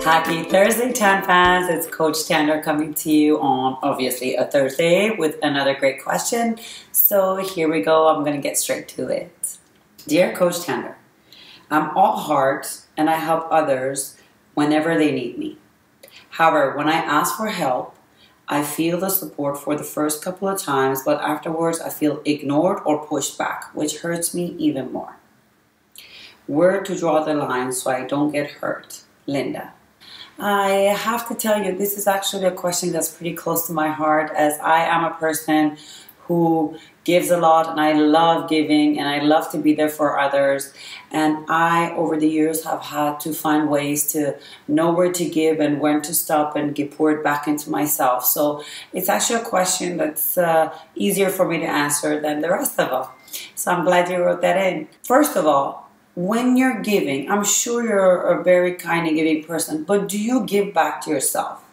Happy Thursday, Tan fans. It's Coach Tandar coming to you on obviously a Thursday with another great question. So here we go. I'm going to get straight to it. Dear Coach Tandar, I'm all heart and I help others whenever they need me. However, when I ask for help, I feel the support for the first couple of times, but afterwards I feel ignored or pushed back, which hurts me even more. Where to draw the line so I don't get hurt? Linda. I have to tell you, this is actually a question that's pretty close to my heart, as I am a person who gives a lot and I love giving and I love to be there for others. And I, over the years, have had to find ways to know where to give and when to stop and get poured back into myself. So it's actually a question that's easier for me to answer than the rest of them. So I'm glad you wrote that in. First of all, when you're giving, I'm sure you're a very kind and giving person, but do you give back to yourself?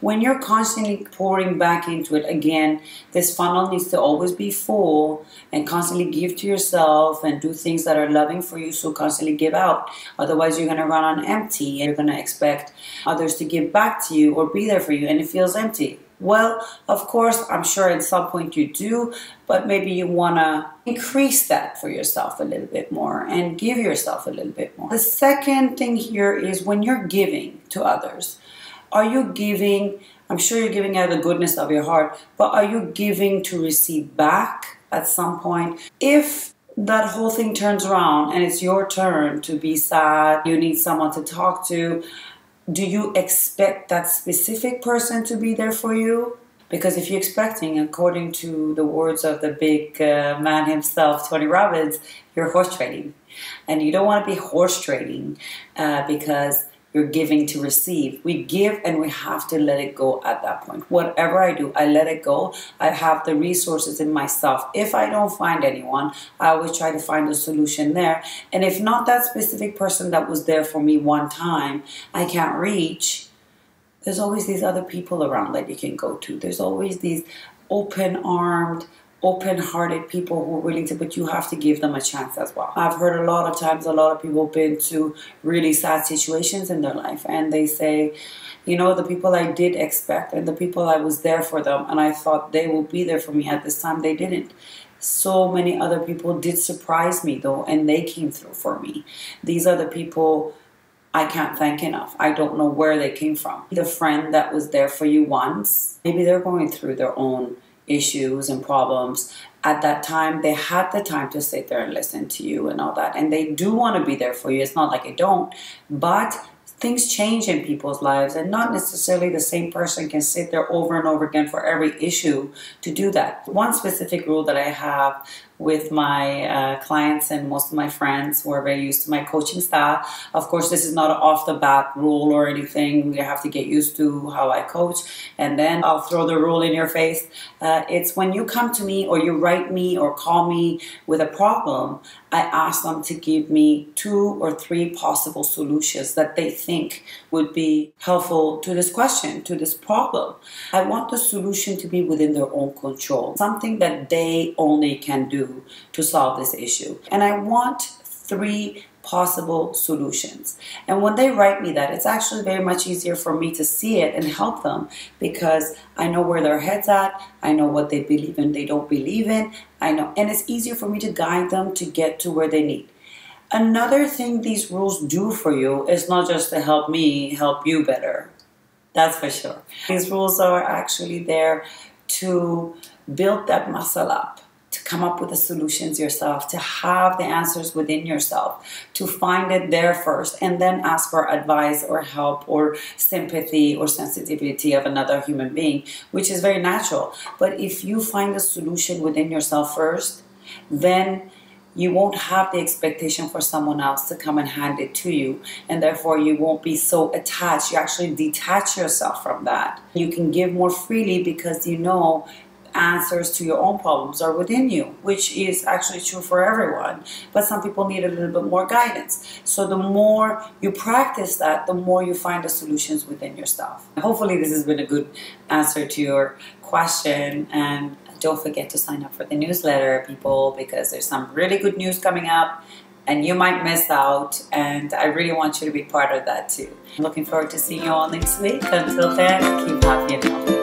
When you're constantly pouring back into it, again, this funnel needs to always be full and constantly give to yourself and do things that are loving for you, so constantly give out. Otherwise, you're going to run on empty and you're going to expect others to give back to you or be there for you, and it feels empty. Well, of course, I'm sure at some point you do, but maybe you want to increase that for yourself a little bit more and give yourself a little bit more. The second thing here is when you're giving to others, are you giving, I'm sure you're giving out of the goodness of your heart, but are you giving to receive back at some point? If that whole thing turns around and it's your turn to be sad, you need someone to talk to, do you expect that specific person to be there for you? Because if you're expecting, according to the words of the big man himself, Tony Robbins, you're horse trading. And you don't want to be horse trading because you're giving to receive. We give and we have to let it go at that point. Whatever I do, I let it go. I have the resources in myself. If I don't find anyone, I always try to find a solution there. And if not that specific person that was there for me one time, I can't reach, there's always these other people around that you can go to. There's always these open-armed, open-hearted people who are willing to, but you have to give them a chance as well. I've heard a lot of times, a lot of people have been to really sad situations in their life, and they say, you know, the people I did expect and the people I was there for them and I thought they will be there for me at this time, they didn't. So many other people did surprise me though, and they came through for me. These are the people I can't thank enough. I don't know where they came from. The friend that was there for you once, maybe they're going through their own issues and problems. At that time, they had the time to sit there and listen to you and all that. And they do want to be there for you. It's not like they don't. But things change in people's lives, and not necessarily the same person can sit there over and over again for every issue to do that. One specific rule that I have with my clients and most of my friends who are very used to my coaching style. Of course, this is not an off the bat rule or anything. You have to get used to how I coach, and then I'll throw the rule in your face. It's when you come to me or you write me or call me with a problem, I ask them to give me 2 or 3 possible solutions that they think would be helpful to this question, to this problem. I want the solution to be within their own control, something that they only can do to solve this issue. And I want 3 possible solutions. And when they write me that, it's actually very much easier for me to see it and help them, because I know where their head's at, I know what they believe in, they don't believe in, I know, and it's easier for me to guide them to get to where they need. Another thing these rules do for you is not just to help me help you better. That's for sure. These rules are actually there to build that muscle up, to come up with the solutions yourself, to have the answers within yourself, to find it there first, and then ask for advice or help or sympathy or sensitivity of another human being, which is very natural. But if you find the solution within yourself first, then you won't have the expectation for someone else to come and hand it to you, and therefore you won't be so attached. You actually detach yourself from that. You can give more freely because you know answers to your own problems are within you, which is actually true for everyone, but some people need a little bit more guidance. So the more you practice that, the more you find the solutions within yourself. Hopefully this has been a good answer to your question, and don't forget to sign up for the newsletter, people, because there's some really good news coming up. and you might miss out, and I really want you to be part of that too. I'm looking forward to seeing you all next week. Until then, keep happy and healthy.